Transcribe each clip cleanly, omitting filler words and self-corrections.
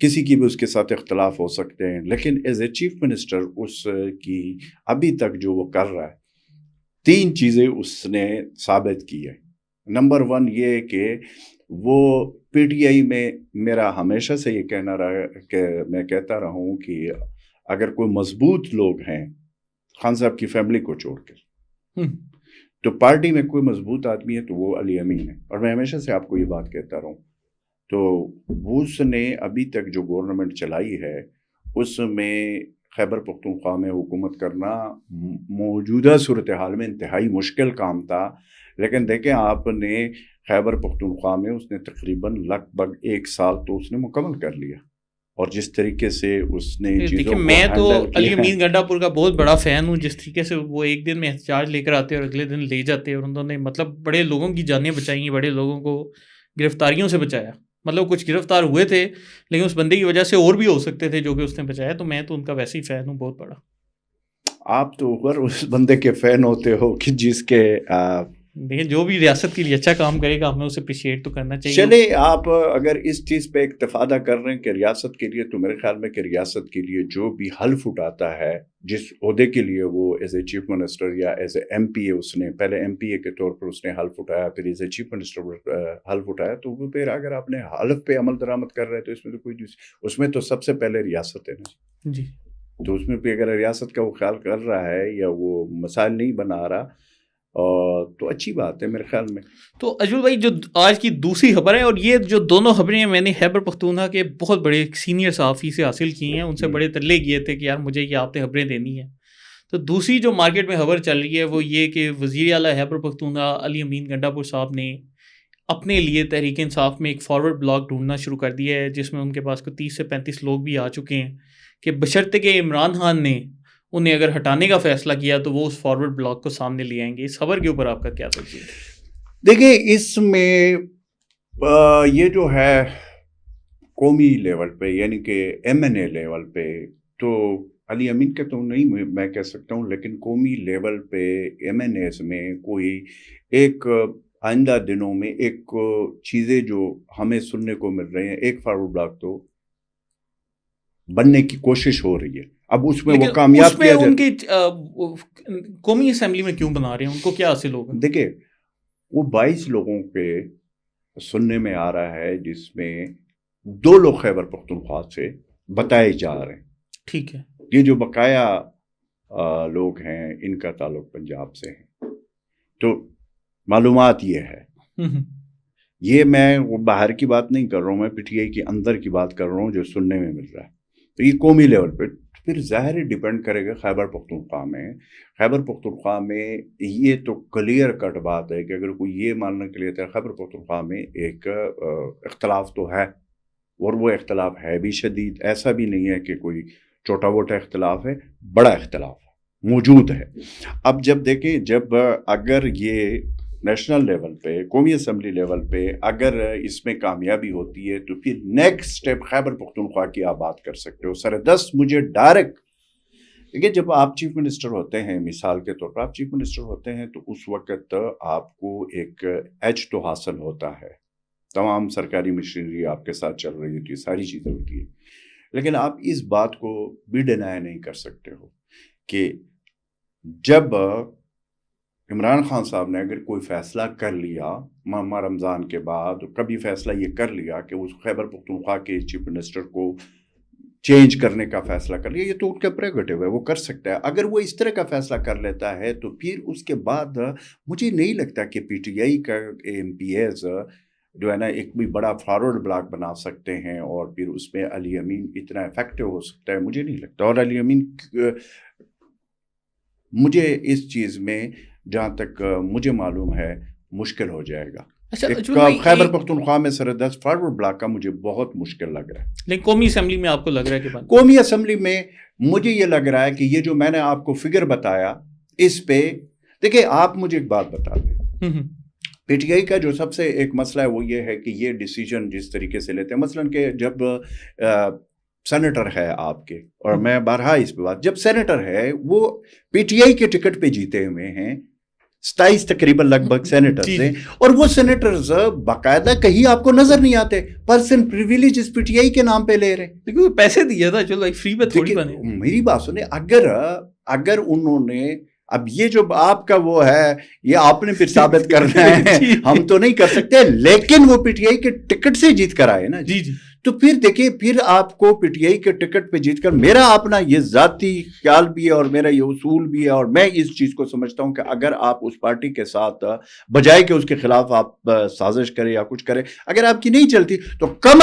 کسی کی بھی اس کے ساتھ اختلاف ہو سکتے ہیں، لیکن ایز اے چیف منسٹر اس کی ابھی تک جو وہ کر رہا ہے 3 چیزیں اس نے ثابت کی ہے۔ نمبر 1 یہ کہ وہ پی ٹی آئی میں میرا ہمیشہ سے یہ کہنا رہا کہ میں کہتا رہا ہوں کہ اگر کوئی مضبوط لوگ ہیں خان صاحب کی فیملی کو چھوڑ کر تو پارٹی میں کوئی مضبوط آدمی ہے تو وہ علی امین ہے، اور میں ہمیشہ سے آپ کو یہ بات کہتا رہا ہوں۔ تو اس نے ابھی تک جو گورنمنٹ چلائی ہے اس میں خیبر پختونخوا میں حکومت کرنا موجودہ صورتحال میں انتہائی مشکل کام تھا، لیکن دیکھیں آپ نے خیبر پختونخوا میں اس نے تقریباً لگ بھگ 1 سال تو اس نے مکمل کر لیا، اور جس طریقے سے اس نے چیزوں کو میں تو ہینڈل علی کیا امین گنڈا پور کا بہت بڑا فین ہوں، جس طریقے سے وہ ایک دن میں احتجاج لے کر آتے اور اگلے دن لے جاتے، اور انہوں نے مطلب بڑے لوگوں کی جانیں بچائی ہیں، بڑے لوگوں کو گرفتاریوں سے بچایا، مطلب کچھ گرفتار ہوئے تھے لیکن اس بندے کی وجہ سے اور بھی ہو سکتے تھے جو کہ اس نے بچایا، تو میں تو ان کا ویسے ہی فین ہوں بہت بڑا۔ آپ تو اوپر اس بندے کے فین ہوتے ہو کہ جس کے لیکن جو بھی ریاست کے لیے اچھا کام کرے گا ہمیں اسے اپریشیٹ تو کرنا چاہیے۔ چلے آپ اگر اس چیز پہ اکتفادہ کر رہے ہیں کہ ریاست کے لیے، تو میرے خیال میں کہ ریاست کے لیے جو بھی حلف اٹھاتا ہے جس عہدے کے لیے وہ ایز اے چیف منسٹر یا ایز اے ایم پی اے، اس نے پہلے ایم پی اے کے طور پر اس نے حلف اٹھایا، پھر ایز اے چیف منسٹر حلف اٹھایا، تو وہ پھر اگر آپ نے حلف پہ عمل درآمد کر رہے ہیں تو اس میں تو کوئی اس میں تو سب سے پہلے ریاست ہے نا جی، تو اس میں بھی اگر ریاست کا وہ خیال کر رہا ہے یا وہ مسائل نہیں بنا رہا تو اچھی بات ہے میرے خیال میں۔ تو اجمل بھائی جو آج کی دوسری خبر ہے، اور یہ جو دونوں خبریں میں نے خیبر پختونخوا کے بہت بڑے سینئر صحافی سے حاصل کی ہیں، ان سے بڑے ترلے کیے تھے کہ یار مجھے یہ آپ نے خبریں دینی ہیں۔ تو دوسری جو مارکیٹ میں خبر چل رہی ہے وہ یہ کہ وزیر اعلیٰ خیبر پختونخوا علی امین گنڈا پور صاحب نے اپنے لیے تحریک انصاف میں ایک فارورڈ بلاک ڈھونڈنا شروع کر دیا ہے، جس میں ان کے پاس کوئی 30 سے 35 لوگ بھی آ چکے ہیں کہ بشرطے کہ عمران خان نے انہیں اگر ہٹانے کا فیصلہ کیا تو وہ اس فارورڈ بلاک کو سامنے لے آئیں گے۔ اس خبر کے اوپر آپ کا کیا تجزیہ ہے؟ دیکھیں اس میں یہ جو ہے قومی لیول پہ یعنی کہ ایم این اے لیول پہ تو علی امین کے تو نہیں میں کہہ سکتا ہوں، لیکن قومی لیول پہ ایم این ایز میں کوئی ایک آئندہ دنوں میں ایک چیزیں جو ہمیں سننے کو مل رہے ہیں، ایک فارورڈ بلاک تو بننے کی کوشش ہو رہی ہے۔ اب اس میں وہ کامیاب کیا ان کی قومی اسمبلی میں کیوں بنا رہے ہیں؟ ان کو کیا حاصل ہوگا؟ دیکھیں وہ 22 لوگوں کے سننے میں آ رہا ہے، جس میں 2 لوگ خیبر پختونخوا سے بتائے جا رہے ہیں۔ ٹھیک ہے، یہ جو بقایا لوگ ہیں ان کا تعلق پنجاب سے ہے، تو معلومات یہ ہے، یہ میں باہر کی بات نہیں کر رہا ہوں، میں پی ٹی آئی کے اندر کی بات کر رہا ہوں جو سننے میں مل رہا ہے۔ تو یہ قومی لیول پہ پھر ظاہر ڈیپینڈ کرے گا خیبر پختونخوا میں یہ تو کلیئر کٹ بات ہے کہ اگر کوئی یہ ماننے کے لیے تھا خیبر پختونخوا میں ایک اختلاف تو ہے، اور وہ اختلاف ہے بھی شدید، ایسا بھی نہیں ہے کہ کوئی چھوٹا موٹا اختلاف ہے، بڑا اختلاف موجود ہے۔ اب جب دیکھیں اگر یہ نیشنل لیول پہ قومی اسمبلی لیول پہ اگر اس میں کامیابی ہوتی ہے تو پھر نیکسٹ سٹیپ خیبر پختونخوا کی آپ بات کر سکتے ہو۔ سردست مجھے ڈائریکٹ دیکھیے، جب آپ چیف منسٹر ہوتے ہیں، مثال کے طور پر آپ چیف منسٹر ہوتے ہیں تو اس وقت آپ کو ایک ایج تو حاصل ہوتا ہے، تمام سرکاری مشینری آپ کے ساتھ چل رہی ہوتی ہے، ساری چیزیں ہوتی ہیں، لیکن آپ اس بات کو بھی ڈینائی نہیں کر سکتے ہو کہ جب عمران خان صاحب نے اگر کوئی فیصلہ کر لیا ماہ رمضان کے بعد، کبھی فیصلہ یہ کر لیا کہ اس خیبر پختونخوا کے چیف منسٹر کو چینج کرنے کا فیصلہ کر لیا، یہ تو ان کا پریروگیٹو ہے، وہ کر سکتا ہے۔ اگر وہ اس طرح کا فیصلہ کر لیتا ہے تو پھر اس کے بعد مجھے نہیں لگتا کہ پی ٹی آئی کا ایم پی ایز جو ہے نا ایک بھی بڑا فارورڈ بلاک بنا سکتے ہیں، اور پھر اس میں علی امین اتنا افیکٹو ہو سکتا ہے، مجھے نہیں لگتا۔ اور علی امین مجھے اس چیز میں جہاں تک مجھے معلوم ہے مشکل ہو جائے گا۔ خیبر پختونخوا میں سردست فارورڈ بلاک کا مجھے بہت مشکل لگ رہا ہے، لیکن قومی اسمبلی میں آپ کو لگ رہا ہے کہ قومی اسمبلی میں مجھے یہ لگ رہا ہے کہ یہ جو میں نے آپ کو فگر بتایا اس پہ دیکھیں، آپ مجھے ایک بات بتا دیں، پی ٹی آئی کا جو سب سے ایک مسئلہ ہے وہ یہ ہے کہ یہ ڈیسیجن جس طریقے سے لیتے ہیں، مثلاً کہ جب سینیٹر ہے آپ کے، اور میں بارہا اس پہ بات، جب سینیٹر ہے وہ پی ٹی آئی کے ٹکٹ پہ جیتے ہوئے ہیں، 27 تقریباً لگ بھگ سینیٹرز ہیں, اور وہ سینیٹرز باقاعدہ کہیں آپ کو نظر نہیں آتے پرسن پریویلیجز پی ٹی آئی کے نام پہ لے رہے ہیں. دیکھو پیسے دیا تھا, چلو فری میں تھوڑی بنے. میری بات سنیں, اگر انہوں نے, اب یہ جو آپ کا وہ ہے یہ آپ نے پھر ثابت کرنا ہے, ہم تو نہیں کر سکتے, لیکن وہ پی ٹی آئی کے ٹکٹ سے جیت کر آئے نا. جی جی. تو پھر دیکھیں, پھر آپ کو پی ٹی آئی کے ٹکٹ پہ جیت کر, میرا اپنا یہ ذاتی خیال بھی ہے اور میرا یہ اصول بھی ہے, اور میں اس چیز کو سمجھتا ہوں کہ اگر آپ اس پارٹی کے ساتھ بجائے کہ اس کے خلاف آپ سازش کریں یا کچھ کریں, اگر آپ کی نہیں چلتی تو کم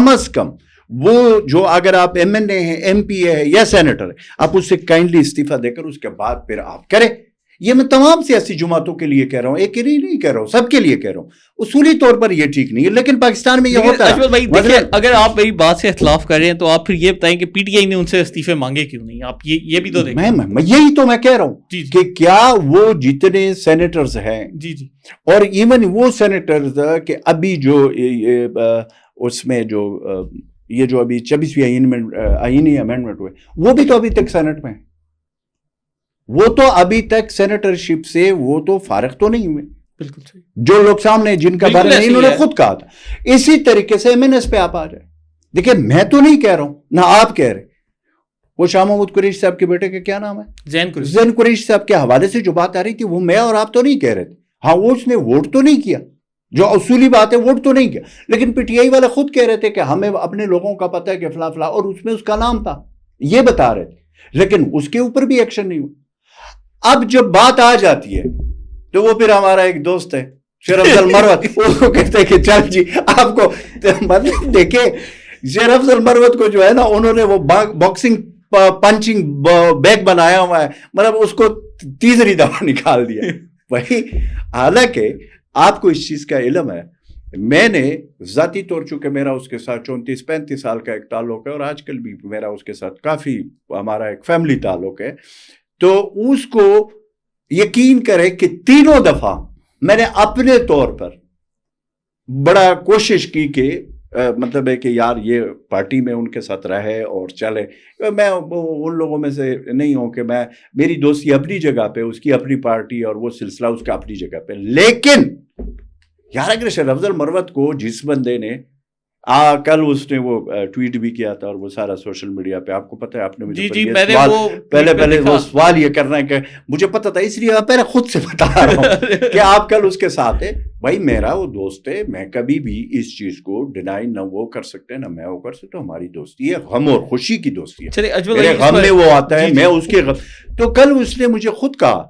از کم وہ جو اگر آپ ایم این اے ہیں, ایم پی اے ہے یا سینیٹر ہے, آپ اس سے کائنڈلی استعفیٰ دے کر اس کے بعد پھر آپ کریں. یہ میں تمام سیاسی جماعتوں کے لیے کہہ رہا ہوں, ایک کے لیے نہیں کہہ رہا ہوں, سب کے لیے کہہ رہا ہوں. اصولی طور پر یہ ٹھیک نہیں ہے, لیکن پاکستان میں یہ ہوتا ہے. بھائی دیکھیں, اگر آپ میری بات سے اختلاف کر رہے ہیں تو آپ پھر یہ بتائیں کہ پی ٹی آئی نے ان سے استعفے مانگے کیوں نہیں, آپ یہ بھی تو دیکھیں. میں یہی تو میں کہہ رہا ہوں کہ کیا وہ جتنے سینیٹرز ہیں, جی جی, اور ایون وہ سینیٹرز کہ ابھی جو اس میں جو یہ جو ابھی 26ویں آئینی امینڈمنٹ ہوئے, وہ بھی تو ابھی تک سینٹ میں ہیں, وہ تو ابھی تک سینیٹرشپ سے وہ تو فارغ تو نہیں ہوئے. بالکل صحیح. جو لوگ سامنے جن کا بارے میں انہوں نے خود کہا تھا, اسی طریقے سے ایم این ایس پہ آپ آ جائیں. دیکھیں میں تو نہیں کہہ رہا ہوں, نہ آپ کہہ رہے, وہ شاہ محمود قریشی صاحب کے بیٹے کا کیا نام ہے, زین قریشی صاحب کے حوالے سے جو بات آ رہی تھی وہ میں اور آپ تو نہیں کہہ رہے تھے. ہاں وہ اس نے ووٹ تو نہیں کیا, جو اصولی بات ہے ووٹ تو نہیں کیا, لیکن پی ٹی آئی والے خود کہہ رہے تھے کہ ہمیں اپنے لوگوں کا پتہ ہے کہ فلاں فلاں, اور اس میں اس کا نام تھا, یہ بتا رہے تھے, لیکن اس کے اوپر بھی ایکشن نہیں ہوا. اب جب بات آ جاتی ہے تو وہ پھر ہمارا ایک دوست ہے شیر افضل مروت, وہ کہتے ہیں کہ چل جی آپ کو, مطلب دیکھیں شیر افضل مروت کو جو ہے نا, انہوں نے وہ باکسنگ پنچنگ بیگ بنایا ہوا ہے, مطلب اس کو تیسری دفعہ نکال دیا. وہی حالانکہ آپ کو اس چیز کا علم ہے, میں نے ذاتی طور چونکہ میرا اس کے ساتھ 34-35 سال کا ایک تعلق ہے, اور آج کل بھی میرا اس کے ساتھ کافی ہمارا ایک فیملی تعلق ہے, تو اس کو یقین کرے کہ تینوں دفعہ میں نے اپنے طور پر بڑا کوشش کی کہ مطلب ہے کہ یار یہ پارٹی میں ان کے ساتھ رہے اور چلے. میں ان لوگوں میں سے نہیں ہوں کہ میری دوستی اپنی جگہ پہ, اس کی اپنی پارٹی اور وہ سلسلہ اس کا اپنی جگہ پہ. لیکن یار اگر شیر افضل مروت کو جس بندے نے کل اس نے وہ ٹویٹ بھی کیا تھا, اور وہ سارا سوشل میڈیا پہ آپ کو پتہ ہے, آپ نے مجھے پہلے وہ سوال یہ کرنا ہے کہ مجھے پتہ تھا, اس لیے پہلے خود سے بتا رہا ہوں کہ آپ کل اس کے ساتھ ہے. بھائی میرا وہ دوست ہے, میں کبھی بھی اس چیز کو ڈینائی نہ وہ کر سکتے نہ میں وہ کر سکتا. ہماری دوستی ہے, غم اور خوشی کی دوستی ہے, میرے غم میں وہ آتا ہے, میں اس کے غم. تو کل اس نے مجھے خود کہا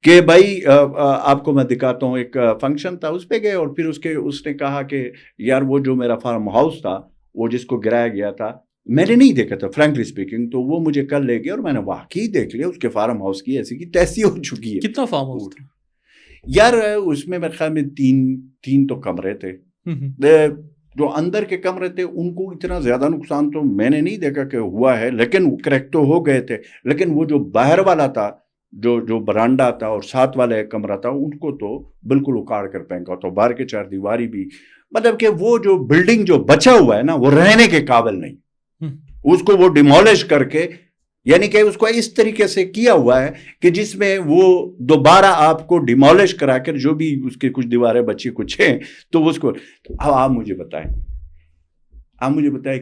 کہ بھائی آپ کو میں دکھاتا ہوں, ایک فنکشن تھا اس پہ گئے, اور پھر اس نے کہا کہ یار وہ جو میرا فارم ہاؤس تھا وہ جس کو گرایا گیا تھا میں نے نہیں دیکھا تھا فرینکلی اسپیکنگ, تو وہ مجھے کل لے گیا اور میں نے واقعی دیکھ لیا, اس کے فارم ہاؤس کی ایسی کی تیسی ہو چکی ہے. کتنا فارم ہاؤس تھا یار اس میں میرے خیال میں تین تو کمرے تھے, جو اندر کے کمرے تھے ان کو اتنا زیادہ نقصان تو میں نے نہیں دیکھا کہ ہوا ہے, لیکن کریکٹ تو ہو گئے تھے. لیکن وہ جو باہر والا تھا, جو برانڈا تھا اور ساتھ والا ایک کمرہ تھا, ان کو تو بالکل اکاڑ کر پھینکا. تو باہر کے 4 دیواری بھی, مطلب کہ وہ جو بلڈنگ جو بچا ہوا ہے نا وہ رہنے کے قابل نہیں, اس کو وہ ڈیمولش کر کے, یعنی کہ اس کو اس طریقے سے کیا ہوا ہے کہ جس میں وہ دوبارہ آپ کو ڈیمولش کرا کر جو بھی اس کے کچھ دیواریں بچی کچھ ہیں تو اس کو. اب آپ مجھے بتائیں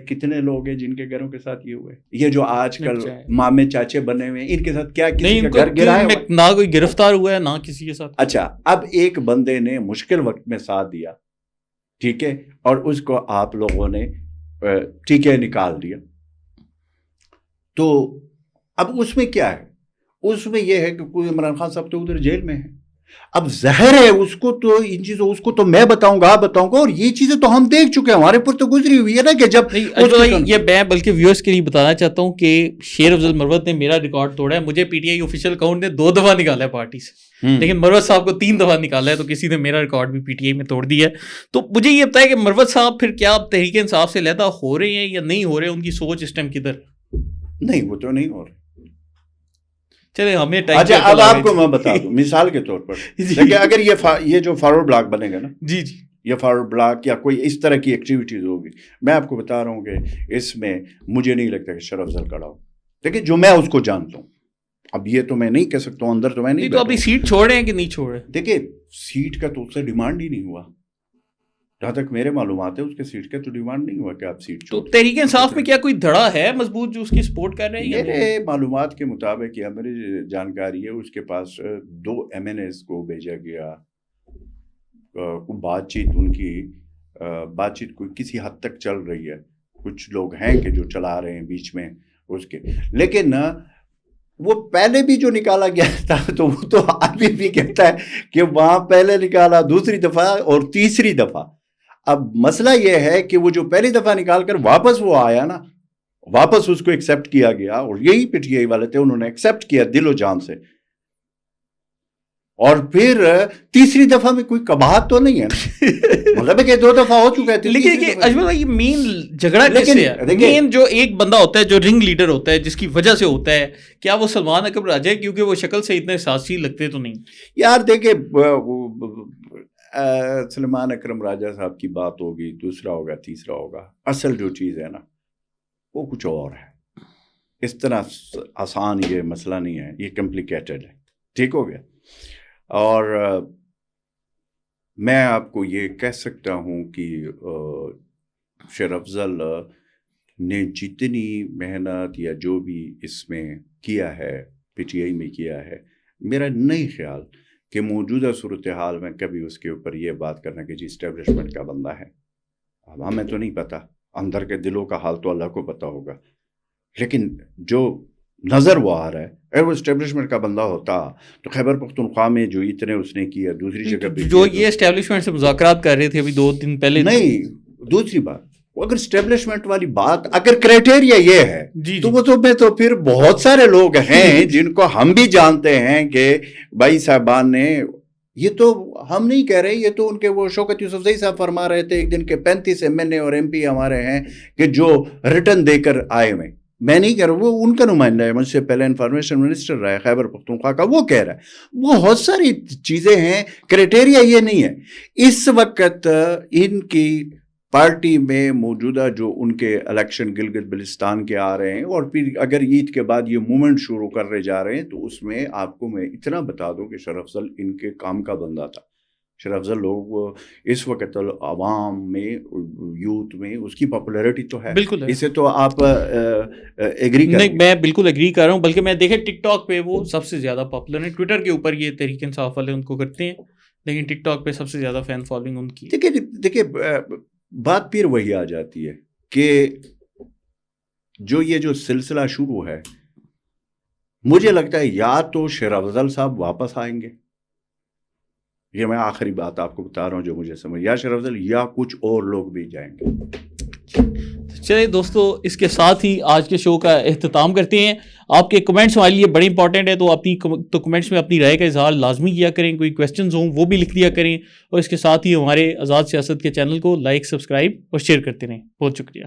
کتنے لوگ ہیں جن کے گھروں کے ساتھ یہ ہوئے, یہ جو آج کل مامے چاچے بنے ہوئے ہیں, ان کے ساتھ کیا کسی کا گھر گرا ہے؟ نہ کوئی گرفتار ہوا ہے نہ کسی کے ساتھ. اچھا, اب ایک بندے نے مشکل وقت میں ساتھ دیا, ٹھیک ہے, اور اس کو آپ لوگوں نے ٹھیک ہے نکال دیا. تو اب اس میں کیا ہے, اس میں یہ ہے کہ کوئی عمران خان صاحب تو ادھر جیل میں ہے. اب ظاہر ہے اس کو تو ان چیزوں, اس کو تو میں بتاؤں گا, آپ بتاؤں گا, اور یہ چیزیں تو ہم دیکھ چکے ہیں, ہمارے پر تو گزری ہوئی ہے نا کہ جب یہ میں بلکہ ویورز کے لیے بتانا چاہتا ہوں کہ شیر افضل مروت نے میرا ریکارڈ توڑا ہے. مجھے P T I official account نے 2 دفعہ نکالا ہے پارٹی سے, لیکن مروت صاحب کو 3 دفعہ نکالا ہے, تو کسی نے میرا ریکارڈ بھی پی ٹی آئی میں توڑ دیا ہے. تو مجھے یہ بتایا کہ مروت صاحب پھر کیا تحریک انصاف سے علیحدہ ہو رہے ہیں یا نہیں ہو رہے, ان کی سوچ اس ٹائم کدھر؟ نہیں, وہ تو نہیں ہو رہے. چلے ہمیں اچھا, اب آپ کو میں بتا دوں مثال کے طور پر, لیکن اگر یہ جو فارورڈ بلاک بنے گا نا, جی یہ فارورڈ بلاک یا کوئی اس طرح کی ایکٹیویٹیز ہوگی, میں آپ کو بتا رہا ہوں کہ اس میں مجھے نہیں لگتا کہ شیر افضل کھڑا ہو. لیکن جو میں اس کو جانتا ہوں, اب یہ تو میں نہیں کہہ سکتا ہوں, اندر تو میں نہیں. تو ابھی سیٹ چھوڑ رہے ہیں کہ نہیں چھوڑ رہے؟ دیکھیں سیٹ کا تو اس سے ڈیمانڈ ہی نہیں ہوا, جہاں تک میرے معلومات ہے اس کے سیٹ کا تو ڈیمانڈ نہیں ہوا کہ آپ سیٹ چھوڑ. تو تحریک انصاف میں کیا کوئی دھڑا ہے مضبوط جو اس کی سپورٹ کر رہے ہیں؟ میرے معلومات کے مطابق یا میری جانکاری ہے اس کے پاس 2 MNAs کو بھیجا گیا, بات چیت ان کی بات چیت کوئی کسی حد تک چل رہی ہے, کچھ لوگ ہیں کہ جو چلا رہے ہیں بیچ میں اس کے, لیکن وہ پہلے بھی جو نکالا گیا تھا تو وہ تو ابھی بھی کہتا ہے کہ وہاں پہلے نکالا, دوسری دفعہ اور تیسری دفعہ. اب مسئلہ یہ ہے کہ وہ جو پہلی دفعہ نکال کر واپس وہ آیا نا, واپس اس کو ایکسیپٹ کیا گیا, اور یہی PTI والے تھے, انہوں نے ایکسیپٹ کیا دل و جان سے, اور پھر تیسری دفعہ میں کوئی کباہت تو نہیں ہے, مطلب ہے کہ 2 دفعہ ہو چکا ہے. لیکن یہ اجمل بھائی مین جھگڑا کس سے ہے؟ مین جو ایک بندہ ہوتا ہے جو رنگ لیڈر ہوتا ہے جس کی وجہ سے ہوتا ہے, کیا وہ سلمان اکرم راجہ ہے؟ کیونکہ وہ شکل سے اتنے سازشی لگتے تو نہیں. یار دیکھیں سلمان اکرم راجہ صاحب کی بات ہوگی, دوسرا ہوگا, تیسرا ہوگا, اصل جو چیز ہے نا وہ کچھ اور ہے. اس طرح آسان یہ مسئلہ نہیں ہے, یہ کمپلیکیٹڈ ہے. ٹھیک ہو گیا. اور میں آپ کو یہ کہہ سکتا ہوں کہ شیر افضل نے جتنی محنت یا جو بھی اس میں کیا ہے PTI میں کیا ہے, میرا نہیں خیال کہ موجودہ صورتحال میں کبھی اس کے اوپر یہ بات کرنا کہ جی اسٹیبلشمنٹ کا بندہ ہے. اب ہمیں تو نہیں پتا, اندر کے دلوں کا حال تو اللہ کو پتا ہوگا, لیکن جو نظر وہ آ رہا ہے اگر وہ اسٹیبلشمنٹ کا بندہ ہوتا تو خیبر پختونخوا میں جو اتنے اس نے کیا, دوسری جگہ پہ جو یہ اسٹیبلشمنٹ سے مذاکرات کر رہے تھے ابھی 2 دن پہلے, نہیں دوسری بات, اگر اسٹیبلشمنٹ والی بات اگر کرائٹیریا یہ ہے تو وہ تو میں تو پھر بہت سارے لوگ ہیں جن کو ہم بھی جانتے ہیں کہ بھائی صاحبان نے, یہ تو ہم نہیں کہہ رہے, یہ تو ان کے وہ شوکت یوسفزئی صاحب فرما رہے تھے ایک دن کے 35 MNA اور MP ہمارے ہیں کہ جو ریٹرن دے کر آئے ہوئے. میں نہیں کہہ رہا, وہ ان کا نمائندہ ہے, مجھ سے پہلے انفارمیشن منسٹر رہا ہے خیبر پختونخوا کا, وہ کہہ رہا ہے. وہ بہت ساری چیزیں ہیں, کرائٹیریا یہ نہیں ہے. اس وقت ان کی پارٹی میں موجودہ جو ان کے الیکشن گلگت بلتستان کے آ رہے ہیں, اور پھر اگر عید کے بعد یہ موومنٹ شروع کر رہے جا رہے ہیں, تو اس میں آپ کو میں اتنا بتا دوں کہ شیر افضل ان کے کام کا بندہ تھا. شیر افضل لوگ اس وقت عوام میں, یوتھ میں اس کی پاپولیرٹی تو ہے, بالکل اسے تو آپ ایگری کریں. نہیں, میں بالکل ایگری کر رہا ہوں, بلکہ میں دیکھیں ٹک ٹاک پہ وہ سب سے زیادہ پاپولر ہیں. ٹویٹر کے اوپر یہ تحریک انصاف والے ان کو کرتے ہیں, لیکن ٹک ٹاک پہ سب سے زیادہ فین فالوئنگ ان کی. دیکھیں بات پھر وہی آ جاتی ہے کہ جو یہ جو سلسلہ شروع ہے, مجھے لگتا ہے یا تو شیر افضل صاحب واپس آئیں گے, یہ میں آخری بات آپ کو بتا رہا ہوں جو مجھے سمجھ, یا شیر افضل یا کچھ اور لوگ بھی جائیں گے. چلے دوستو, اس کے ساتھ ہی آج کے شو کا اختتام کرتے ہیں. آپ کے کمنٹس ہمارے لیے بڑے امپورٹنٹ ہے, تو کمنٹس میں اپنی رائے کا اظہار لازمی کیا کریں. کوئی کویسچنز ہوں وہ بھی لکھ دیا کریں, اور اس کے ساتھ ہی ہمارے آزاد سیاست کے چینل کو لائک, سبسکرائب اور شیئر کرتے رہیں. بہت شکریہ.